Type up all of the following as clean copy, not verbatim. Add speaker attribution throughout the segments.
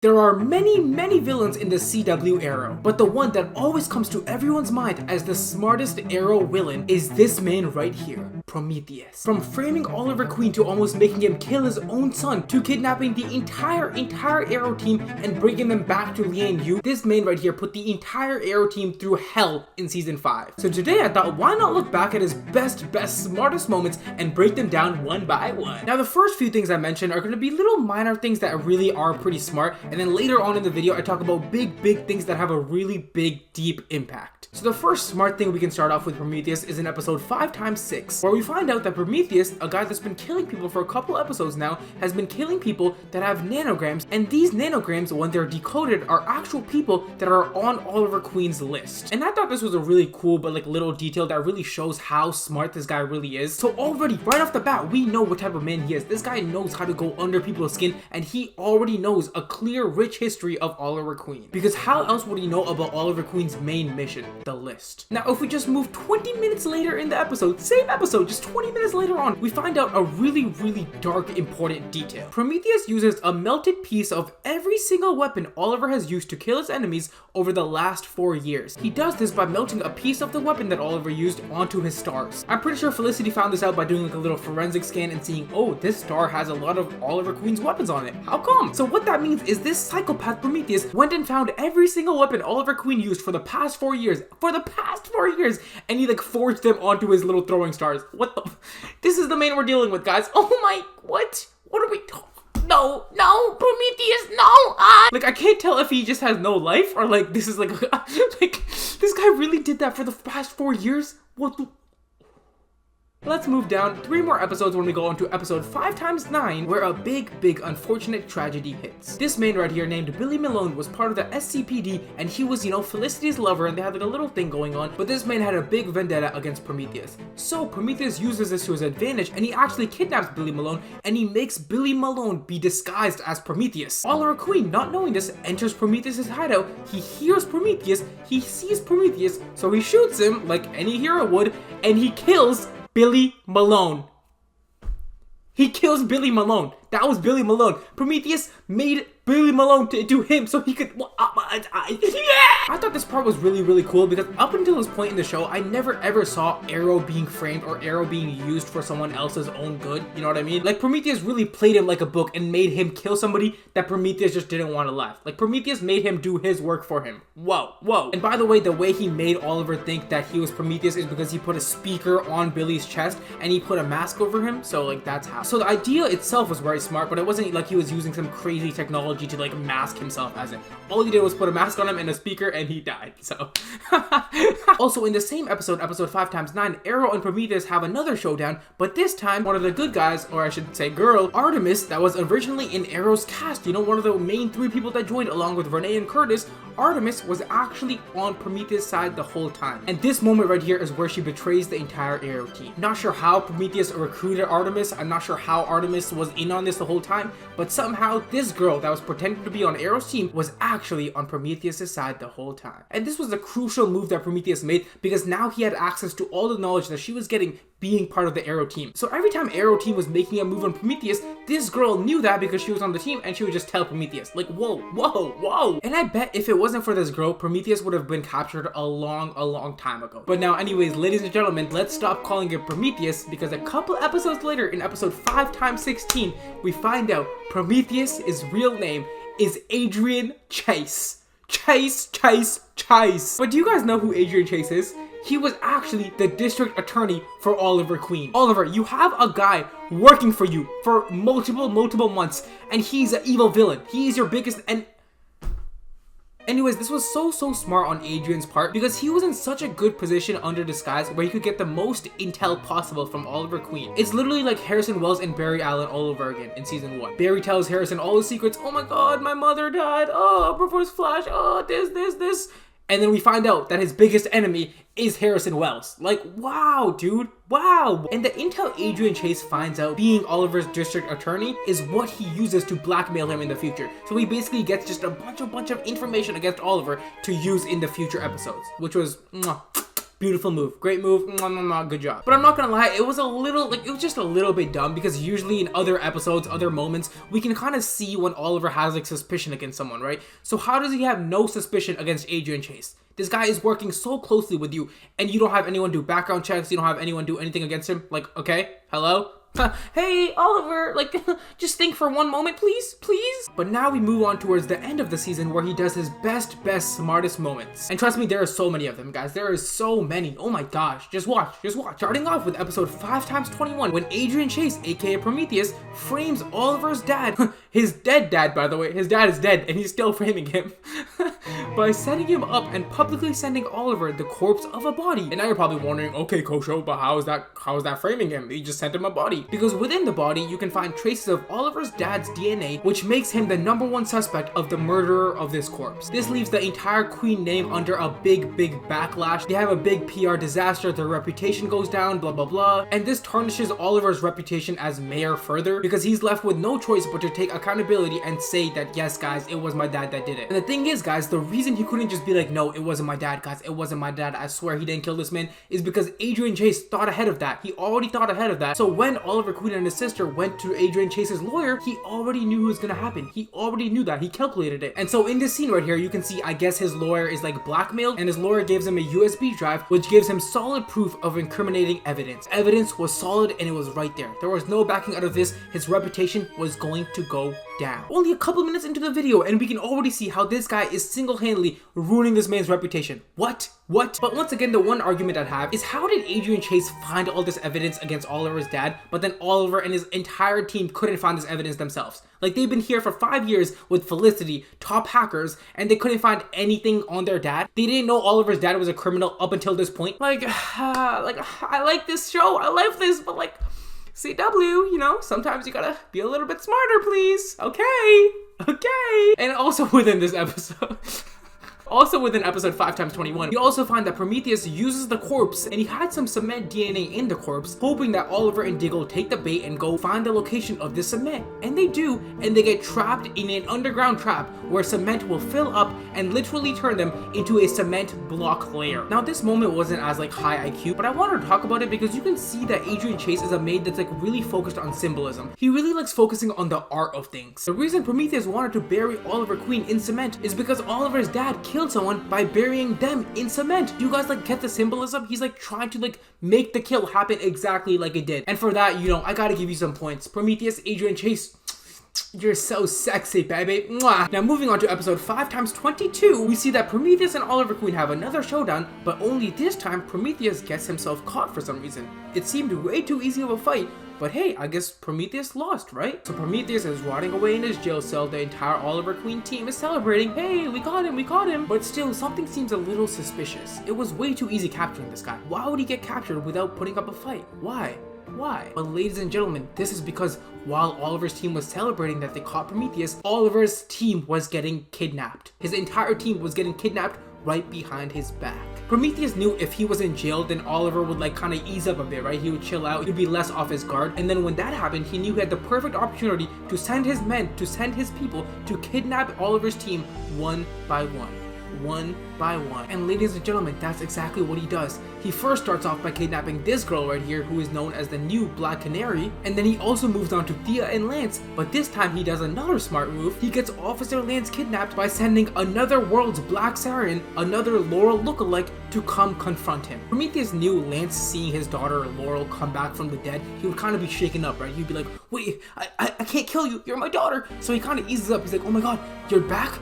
Speaker 1: There are many villains in the CW Arrow, but the one that always comes to everyone's mind as the smartest Arrow villain is this man right here, Prometheus. From framing Oliver Queen to almost making him kill his own son, to kidnapping the entire Arrow team and bringing them back to Lian Yu, this man right here put the entire Arrow team through hell in season 5. So today I thought, why not look back at his best, smartest moments and break them down one by one. Now the first few things I mentioned are going to be little minor things that really are pretty smart, and then later on in the video I talk about big things that have a really big, deep impact. So the first smart thing we can start off with Prometheus is in episode 5x6, where we find out that Prometheus, a guy that's been killing people for a couple episodes now, has been killing people that have nanograms, and these nanograms, when they're decoded, are actual people that are on Oliver Queen's list. And I thought this was a really cool but little detail that really shows how smart this guy really is. So already, right off the bat, we know what type of man he is. This guy knows how to go under people's skin, and he already knows a clear, rich history of Oliver Queen. Because how else would he know about Oliver Queen's main mission, the list? Now, if we just move 20 minutes later in the episode, same episode, just 20 minutes later on, we find out a really dark, important detail. Prometheus uses a melted piece of every single weapon Oliver has used to kill his enemies over the last 4 years. He does this by melting a piece of the weapon that Oliver used onto his stars. I'm pretty sure Felicity found this out by doing a little forensic scan and seeing, oh, this star has a lot of Oliver Queen's weapons on it. How come? So what that means is this psychopath Prometheus went and found every single weapon Oliver Queen used for the past 4 years. And he forged them onto his little throwing stars. What the? This is the man we're dealing with, guys. Oh my, what? What are we talking? No, Prometheus, no! I can't tell if he just has no life or this is this guy really did that for the past 4 years? What the? Let's move down 3 more episodes when we go on to episode 5x9, where a big unfortunate tragedy hits. This man right here named Billy Malone was part of the SCPD, and he was, Felicity's lover, and they had a little thing going on, but this man had a big vendetta against Prometheus. So Prometheus uses this to his advantage, and he actually kidnaps Billy Malone, and he makes Billy Malone be disguised as Prometheus. Oliver Queen, not knowing this, enters Prometheus' hideout. He hears Prometheus, he sees Prometheus, so he shoots him like any hero would, and he kills Billy Malone. He kills Billy Malone. That was Billy Malone. Prometheus made Billy Malone to do him so he could... I thought this part was really cool because up until this point in the show, I never ever saw Arrow being framed or Arrow being used for someone else's own good. You know what I mean? Prometheus really played him like a book and made him kill somebody that Prometheus just didn't want to laugh. Prometheus made him do his work for him. Whoa. And by the way, the way he made Oliver think that he was Prometheus is because he put a speaker on Billy's chest and he put a mask over him. So that's how. So the idea itself was very smart, but it wasn't like he was using some crazy technology to mask himself as it. All he did was put a mask on him and a speaker and he died. So also in the same episode 5x9, Arrow and Prometheus have another showdown, but this time one of the good guys, or I should say girl, Artemis, that was originally in Arrow's cast, one of the main 3 people that joined along with Renee and Curtis, Artemis was actually on Prometheus' side the whole time. And this moment right here is where she betrays the entire Arrow team. Not sure how Prometheus recruited Artemis, I'm not sure how Artemis was in on this the whole time, but somehow this girl that was pretending to be on Arrow's team was actually on Prometheus' side the whole time. And this was a crucial move that Prometheus made because now he had access to all the knowledge that she was getting being part of the Arrow team. So every time Arrow team was making a move on Prometheus, this girl knew that because she was on the team and she would just tell Prometheus, whoa. And I bet if it wasn't for this girl, Prometheus would have been captured a long time ago. But now anyways, ladies and gentlemen, let's stop calling it Prometheus because a couple episodes later in episode 5x16, we find out Prometheus' real name is Adrian Chase. Chase. But do you guys know who Adrian Chase is? He was actually the district attorney for Oliver Queen. Oliver, you have a guy working for you for multiple months, and he's an evil villain. He is your biggest and... Anyways, this was so smart on Adrian's part because he was in such a good position under disguise where he could get the most intel possible from Oliver Queen. It's literally like Harrison Wells and Barry Allen all over again in season 1. Barry tells Harrison all his secrets. Oh my god, my mother died. Oh, Reverse Flash. Oh, this. And then we find out that his biggest enemy is Harrison Wells. Wow, dude. Wow. And the intel Adrian Chase finds out being Oliver's district attorney is what he uses to blackmail him in the future. So he basically gets just a bunch of information against Oliver to use in the future episodes, which was Beautiful move. Great move. Good job. But I'm not gonna lie, it was just a little bit dumb, because usually in other episodes, other moments, we can kind of see when Oliver has like suspicion against someone, right? So how does he have no suspicion against Adrian Chase? This guy is working so closely with you, and you don't have anyone do background checks, you don't have anyone do anything against him. Like, okay, hello? Hey, Oliver, like, just think for one moment, please. But now we move on towards the end of the season, where he does his best, smartest moments. And trust me, there are so many of them, guys. There are so many. Oh my gosh. Just watch. Starting off with episode 5x21, when Adrian Chase, aka Prometheus, frames Oliver's dad. His dead dad, by the way. His dad is dead, and he's still framing him. By setting him up and publicly sending Oliver the corpse of a body. And now you're probably wondering, okay, Kosho, but how is that framing him? He just sent him a body. Because within the body, you can find traces of Oliver's dad's DNA, which makes him the #1 suspect of the murderer of this corpse. This leaves the entire Queen name under a big backlash. They have a big PR disaster, their reputation goes down, blah blah blah. And this tarnishes Oliver's reputation as mayor further, because he's left with no choice but to take accountability and say that, yes guys, it was my dad that did it. And the thing is, guys, the reason he couldn't just be like, no, it wasn't my dad, guys, it wasn't my dad, I swear he didn't kill this man, is because Adrian Chase thought ahead of that. He already thought ahead of that. So when Oliver Queen and his sister went to Adrian Chase's lawyer, he already knew what was gonna happen. He already knew that. He calculated it. And so in this scene right here, you can see, I guess his lawyer is like blackmailed, and his lawyer gives him a USB drive, which gives him solid proof of incriminating evidence. Evidence was solid, and it was right there. There was no backing out of this. His reputation was going to go down. Only a couple minutes into the video, and we can already see how this guy is single-handedly ruining this man's reputation. What? But once again, the one argument I'd have is, how did Adrian Chase find all this evidence against Oliver's dad, but then Oliver and his entire team couldn't find this evidence themselves? Like, they've been here for 5 years with Felicity, top hackers, and they couldn't find anything on their dad. They didn't know Oliver's dad was a criminal up until this point. Like, I like this show, I love this, but like, CW, you know, sometimes you gotta be a little bit smarter, please. Okay. And also within this episode, also within episode 5x21, you also find that Prometheus uses the corpse, and he had some cement DNA in the corpse, hoping that Oliver and Diggle take the bait and go find the location of the cement. And they do, and they get trapped in an underground trap where cement will fill up and literally turn them into a cement block layer. Now this moment wasn't as like high IQ, but I wanted to talk about it because you can see that Adrian Chase is a maid that's like really focused on symbolism. He really likes focusing on the art of things. The reason Prometheus wanted to bury Oliver Queen in cement is because Oliver's dad killed someone by burying them in cement. Do you guys like get the symbolism? He's like trying to like make the kill happen exactly like it did. And for that, you know, I gotta give you some points. Prometheus, Adrian Chase, you're so sexy, baby. Mwah. Now moving on to episode 5x22, we see that Prometheus and Oliver Queen have another showdown, but only this time Prometheus gets himself caught for some reason. It seemed way too easy of a fight, but hey, I guess Prometheus lost, right? So Prometheus is rotting away in his jail cell. The entire Oliver Queen team is celebrating. Hey, we caught him. But still, something seems a little suspicious. It was way too easy capturing this guy. Why would he get captured without putting up a fight? Why? But ladies and gentlemen, this is because while Oliver's team was celebrating that they caught Prometheus, Oliver's team was getting kidnapped. His entire team was getting kidnapped right behind his back. Prometheus knew if he was in jail, then Oliver would like kind of ease up a bit, right? He would chill out, he'd be less off his guard. And then when that happened, he knew he had the perfect opportunity to send his men, to send his people to kidnap Oliver's team one by one. And ladies and gentlemen, that's exactly what he does. He first starts off by kidnapping this girl right here, who is known as the new Black Canary, and then he also moves on to Thea and Lance, but this time he does another smart move. He gets Officer Lance kidnapped by sending another world's Black Siren, another Laurel lookalike, to come confront him. Prometheus knew Lance, seeing his daughter Laurel come back from the dead, he would kind of be shaken up, right? He'd be like, wait, I can't kill you, you're my daughter. So he kind of eases up. He's like, oh my god, you're back,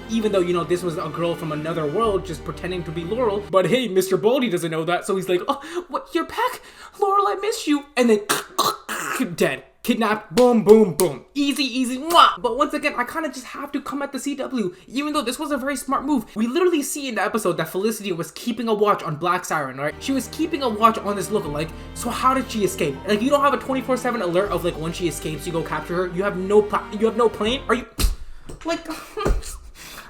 Speaker 1: even though, you know, this was a girl from another world just pretending to be Laurel. But hey, Mr. Baldy doesn't know that, so he's like, oh, what, you're back? Laurel, I missed you. And then dead. Kidnapped, boom, boom, boom. Easy, mwah. But once again, I kind of just have to come at the CW, even though this was a very smart move. We literally see in the episode that Felicity was keeping a watch on Black Siren, right? She was keeping a watch on this lookalike, so how did she escape? Like, you don't have a 24/7 alert of like when she escapes, you go capture her. You have no plane? Are you, like,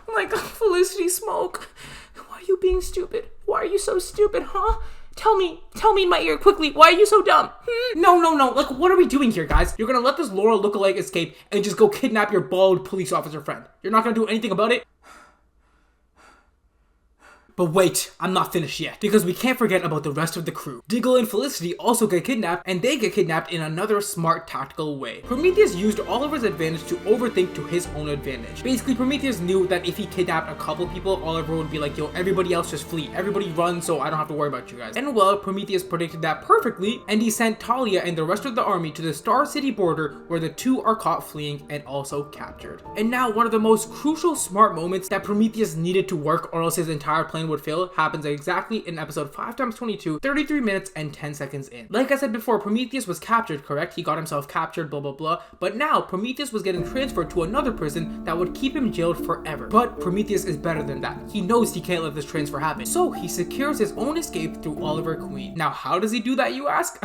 Speaker 1: like, Felicity Smoke, why are you being stupid? Why are you so stupid, huh? Tell me in my ear quickly, why are you so dumb? No, like, what are we doing here, guys? You're gonna let this Laurel lookalike escape and just go kidnap your bald police officer friend. You're not gonna do anything about it? But wait, I'm not finished yet, because we can't forget about the rest of the crew. Diggle and Felicity also get kidnapped, and they get kidnapped in another smart tactical way. Prometheus used Oliver's advantage to overthink to his own advantage. Basically, Prometheus knew that if he kidnapped a couple people, Oliver would be like, yo, everybody else just flee, everybody run so I don't have to worry about you guys. And well, Prometheus predicted that perfectly, and he sent Talia and the rest of the army to the Star City border where the two are caught fleeing and also captured. And now, one of the most crucial smart moments that Prometheus needed to work or else his entire plan would fail happens exactly in episode 5 times 22, 33 minutes and 10 seconds in. Like I said before, Prometheus was captured, correct? He got himself captured, blah blah blah. But now Prometheus was getting transferred to another prison that would keep him jailed forever. But Prometheus is better than that. He knows he can't let this transfer happen. So he secures his own escape through Oliver Queen. Now how does he do that, you ask?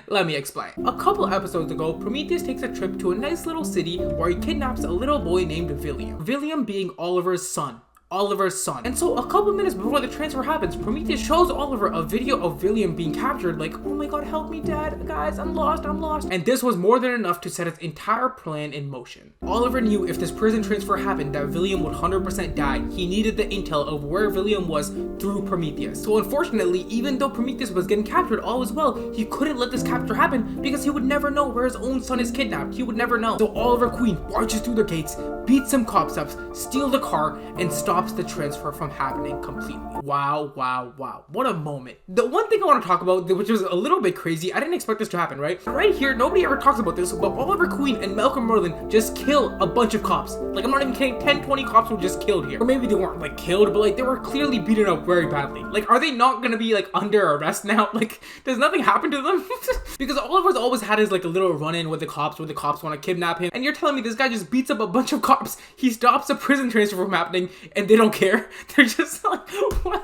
Speaker 1: Let me explain. A couple episodes ago, Prometheus takes a trip to a nice little city where he kidnaps a little boy named William. William being Oliver's son. And so a couple minutes before the transfer happens, Prometheus shows Oliver a video of William being captured, like, oh my god, help me dad, guys, I'm lost. And this was more than enough to set his entire plan in motion. Oliver knew if this prison transfer happened that William would 100% die. He needed the intel of where William was through Prometheus. So unfortunately, even though Prometheus was getting captured all as well, he couldn't let this capture happen because he would never know where his own son is kidnapped. He would never know. So Oliver Queen marches through the gates, beats some cops up, steals the car, and stops the transfer from happening completely. Wow. What a moment. The one thing I want to talk about, which was a little bit crazy, I didn't expect this to happen, right? Right here, nobody ever talks about this, but Oliver Queen and Malcolm Merlin just kill a bunch of cops. Like, I'm not even kidding, 10, 20 cops were just killed here. Or maybe they weren't, like, killed, but, like, they were clearly beaten up very badly. Like, are they not gonna be, like, under arrest now? Like, does nothing happen to them? Because Oliver's always had his, like, a little run-in with the cops where the cops want to kidnap him, and you're telling me this guy just beats up a bunch of cops, he stops a prison transfer from happening, and they don't care? They're just like, what?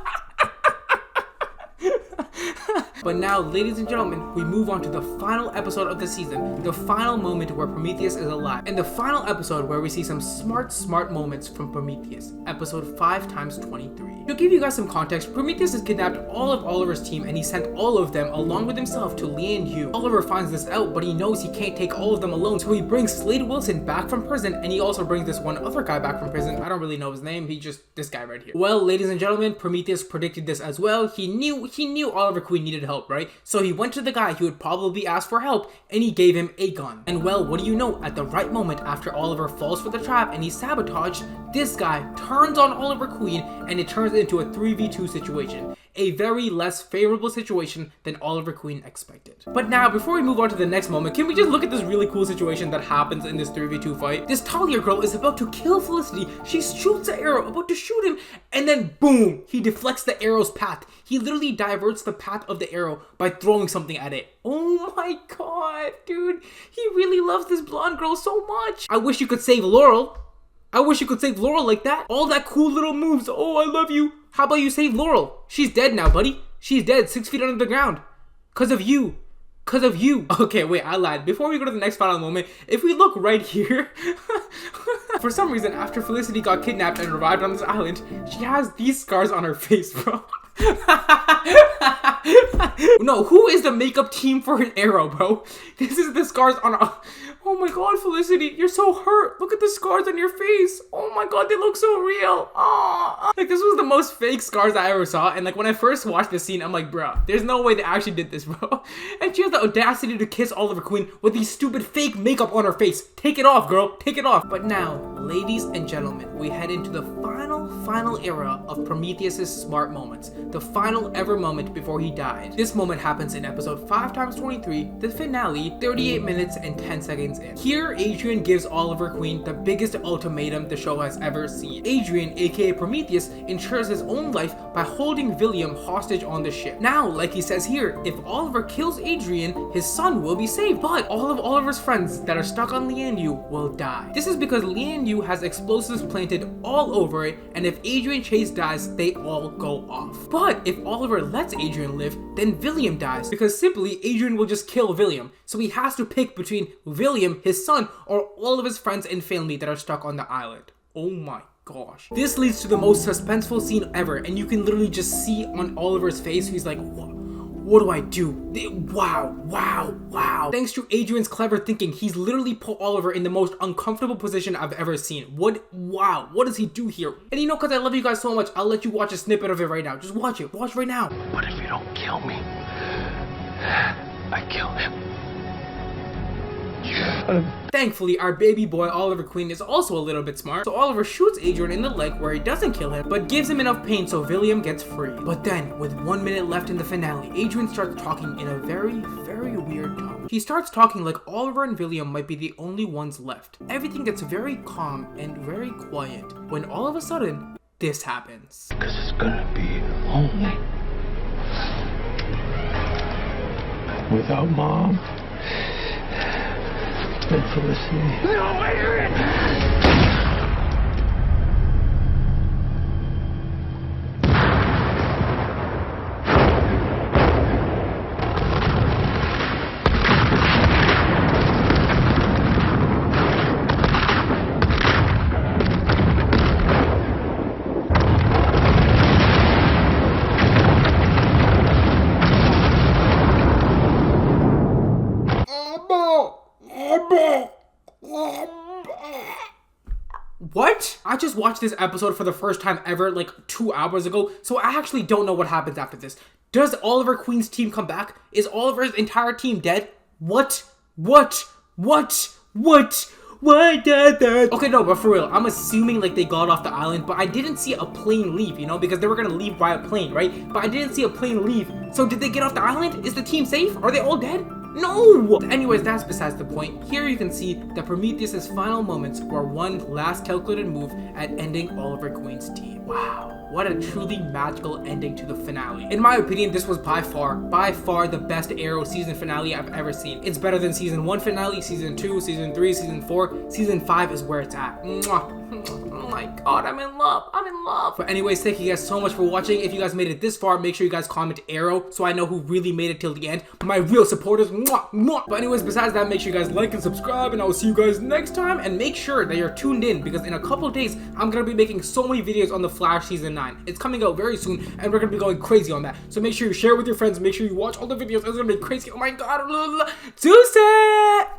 Speaker 1: But now, ladies and gentlemen, we move on to the final episode of the season, the final moment where Prometheus is alive, and the final episode where we see some smart moments from Prometheus, episode 5 times 23. To give you guys some context, Prometheus has kidnapped all of Oliver's team and he sent all of them along with himself to Lian Yu. Oliver finds this out, but he knows he can't take all of them alone, so he brings Slade Wilson back from prison, and he also brings this one other guy back from prison. I don't really know his name, he just, this guy right here. Well, ladies and gentlemen, Prometheus predicted this as well. He knew Oliver Queen needed help, right? So he went to the guy who would probably ask for help, and he gave him a gun. And well, what do you know? At the right moment, after Oliver falls for the trap and he's sabotaged, this guy turns on Oliver Queen, and it turns into a 3v2 situation. A very less favorable situation than Oliver Queen expected. But now, before we move on to the next moment, can we just look at this really cool situation that happens in this 3v2 fight? This Talia girl is about to kill Felicity. She shoots an arrow, about to shoot him, and then boom, he deflects the arrow's path. He literally diverts the path of the arrow by throwing something at it. Oh my god, dude. He really loves this blonde girl so much. I wish you could save Laurel. I wish you could save Laurel like that. All that cool little moves. Oh, I love you. How about you save Laurel? She's dead now, buddy. She's dead, 6 feet under the ground. Cause of you. Okay, wait, I lied. Before we go to the next final moment, if we look right here, for some reason, after Felicity got kidnapped and arrived on this island, she has these scars on her face, bro. No, who is the makeup team for an arrow, bro? This is the scars on her. Oh my god, Felicity, you're so hurt. Look at the scars on your face. Oh my god, they look so real. Oh, like this was the most fake scars I ever saw. And like when I first watched the scene, I'm like, bro, there's no way they actually did this, bro. And she has the audacity to kiss Oliver Queen with these stupid fake makeup on her face. Take it off, girl. Take it off. But now, ladies and gentlemen, we head into the final era of Prometheus's smart moments. The final ever moment before he died. This moment happens in episode 5 times 23, the finale, 38 minutes and 10 seconds in. Here, Adrian gives Oliver Queen the biggest ultimatum the show has ever seen. Adrian, aka Prometheus, ensures his own life by holding William hostage on the ship. Now, like he says here, if Oliver kills Adrian, his son will be saved, but all of Oliver's friends that are stuck on Lian Yu will die. This is because Lian Yu has explosives planted all over it, and if Adrian Chase dies, they all go off. But if Oliver lets Adrian live, then William dies, because simply Adrian will just kill William. So he has to pick between William, his son, or all of his friends and family that are stuck on the island. Oh my gosh. This leads to the most suspenseful scene ever, and you can literally just see on Oliver's face, he's like, What do I do? Wow. Thanks to Adrian's clever thinking, he's literally put Oliver in the most uncomfortable position I've ever seen. What does he do here? And you know, because I love you guys so much, I'll let you watch a snippet of it right now. Just watch it. Watch right now.
Speaker 2: But if you don't kill me, I kill him.
Speaker 1: Thankfully, our baby boy Oliver Queen is also a little bit smart, so Oliver shoots Adrian in the leg where he doesn't kill him, but gives him enough pain so William gets free. But then, with 1 minute left in the finale, Adrian starts talking in a very weird tone. He starts talking like Oliver and William might be the only ones left. Everything gets very calm and very quiet, when all of a sudden, this happens.
Speaker 2: Because it's gonna be lonely. Without Mom. And Felicity. No, Adrian!
Speaker 1: What? I just watched this episode for the first time ever like 2 hours ago, so I actually don't know what happens after this. Does Oliver Queen's team come back? Is Oliver's entire team dead? What? Okay, no, but for real, I'm assuming like they got off the island, but I didn't see a plane leave, you know, because they were gonna leave by a plane, right? But I didn't see a plane leave. So did they get off the island? Is the team safe? Are they all dead? No! Anyways, that's besides the point. Here you can see that Prometheus's final moments were one last calculated move at ending Oliver Queen's team. Wow, what a truly magical ending to the finale. In my opinion, this was by far the best Arrow season finale I've ever seen. It's better than season 1 finale, season 2, season 3, season 4, season 5 is where it's at. Mwah. Oh my god, I'm in love. But anyways, thank you guys so much for watching. If you guys made it this far, make sure you guys comment Arrow so I know who really made it till the end. My real supporters. Mwah. But anyways, besides that, make sure you guys like and subscribe, and I will see you guys next time. And make sure that you're tuned in, because in a couple of days, I'm going to be making so many videos on The Flash Season 9. It's coming out very soon, and we're going to be going crazy on that. So make sure you share with your friends. Make sure you watch all the videos. It's going to be crazy. Oh my god. Deuces!